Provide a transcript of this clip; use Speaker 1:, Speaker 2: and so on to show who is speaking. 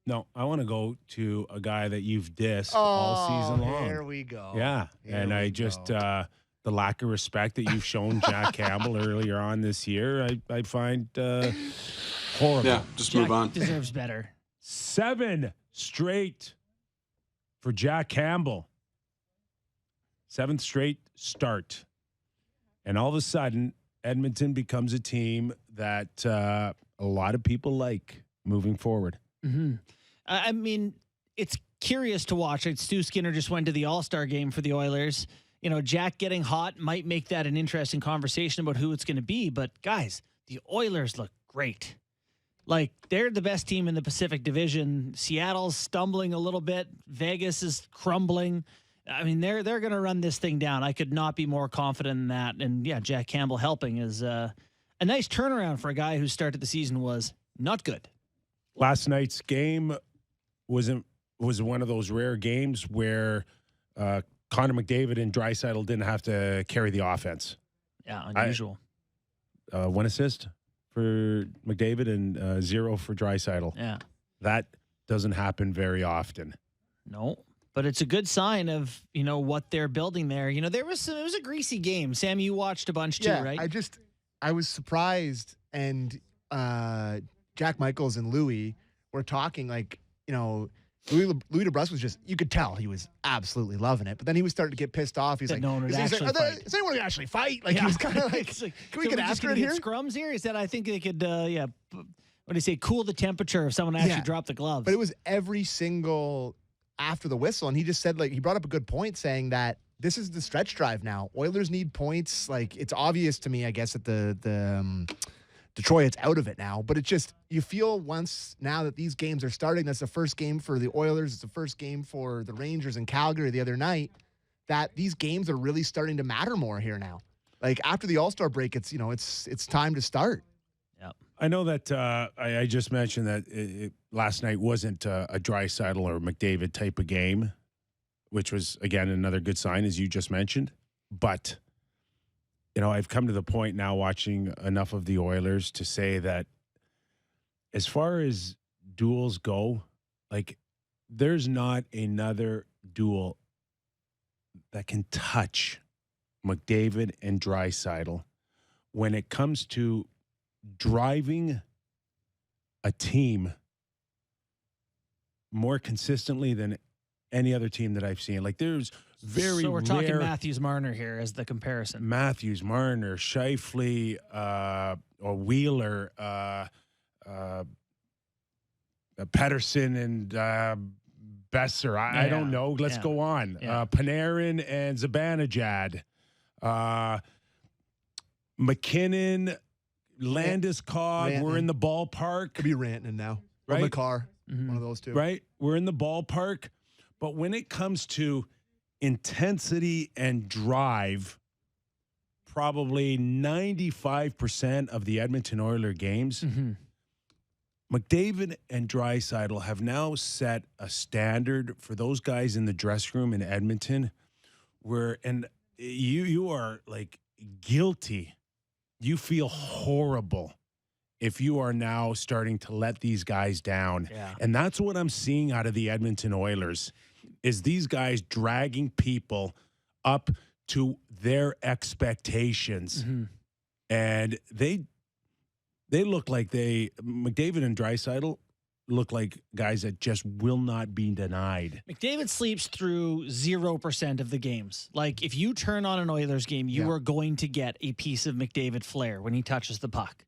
Speaker 1: No, I want to go to a guy that you've dissed all season long.
Speaker 2: Here we go.
Speaker 1: Yeah, and I just the lack of respect that you've shown Jack Campbell earlier on this year, I find horrible.
Speaker 3: Yeah, just move on.
Speaker 4: Deserves better.
Speaker 1: 7 straight for Jack Campbell. 7th straight start. And all of a sudden, Edmonton becomes a team that a lot of people like moving forward.
Speaker 4: Mm-hmm. I mean, it's curious to watch. Like Stu Skinner just went to the All-Star game for the Oilers. You know, Jack getting hot might make that an interesting conversation about who it's going to be. But, guys, the Oilers look great. Like, they're the best team in the Pacific Division. Seattle's stumbling a little bit. Vegas is crumbling. I mean, they're going to run this thing down. I could not be more confident in that. And, yeah, Jack Campbell helping is a nice turnaround for a guy who started the season was not good.
Speaker 1: Last night's game was one of those rare games where Connor McDavid and Draisaitl didn't have to carry the offense.
Speaker 4: Yeah, unusual.
Speaker 1: 1 assist for McDavid and 0 for Draisaitl.
Speaker 4: Yeah.
Speaker 1: That doesn't happen very often.
Speaker 4: No, but it's a good sign of, what they're building there. It was a greasy game. Sam, you watched a bunch too, right?
Speaker 2: I was surprised, and Jack Michaels and Louis were talking like, Louis DeBrusk was just, you could tell he was absolutely loving it. But then he was starting to get pissed off. He's like,
Speaker 4: no one would
Speaker 2: is
Speaker 4: actually fight.
Speaker 2: Is anyone going to actually fight? Like, he was kind of like, can we get after it here?
Speaker 4: Scrums here? He said, I think they could, what do you say, cool the temperature if someone actually dropped the gloves.
Speaker 2: But it was every single after the whistle. And he just said, like, he brought up a good point saying that this is the stretch drive now. Oilers need points. Like, it's obvious to me, I guess, that the Detroit, it's out of it now. But it's just, you feel once now that these games are starting, that's the first game for the Oilers, it's the first game for the Rangers in Calgary the other night, that these games are really starting to matter more here now. Like, after the All-Star break, it's time to start.
Speaker 4: Yep.
Speaker 1: I know that I just mentioned that last night wasn't a Draisaitl or McDavid type of game, which was, again, another good sign, as you just mentioned. But I've come to the point now watching enough of the Oilers to say that as far as duels go, like, there's not another duel that can touch McDavid and Draisaitl when it comes to driving a team more consistently than any other team that I've seen. Like, there's
Speaker 4: So we're talking Matthews Marner here as the comparison.
Speaker 1: Matthews, Marner, Scheifele, or Wheeler, Pettersson and Besser. I don't know. Let's go on.
Speaker 4: Yeah.
Speaker 1: Panarin and Zibanejad. McKinnon, Landeskog. We're in the ballpark.
Speaker 2: Could be Rantanen now.
Speaker 1: Right?
Speaker 2: Or McCarr. One of those two.
Speaker 1: Right? We're in the ballpark. But when it comes to intensity and drive, probably 95% of the Edmonton Oilers games, McDavid and Draisaitl have now set a standard for those guys in the dressing room in Edmonton where, and you are like guilty. You feel horrible if you are now starting to let these guys down.
Speaker 4: Yeah.
Speaker 1: And that's what I'm seeing out of the Edmonton Oilers is these guys dragging people up to their expectations. And they look like McDavid and Draisaitl look like guys that just will not be denied.
Speaker 4: McDavid sleeps through 0% of the games. Like, if you turn on an Oilers game, you are going to get a piece of McDavid flair when he touches the puck.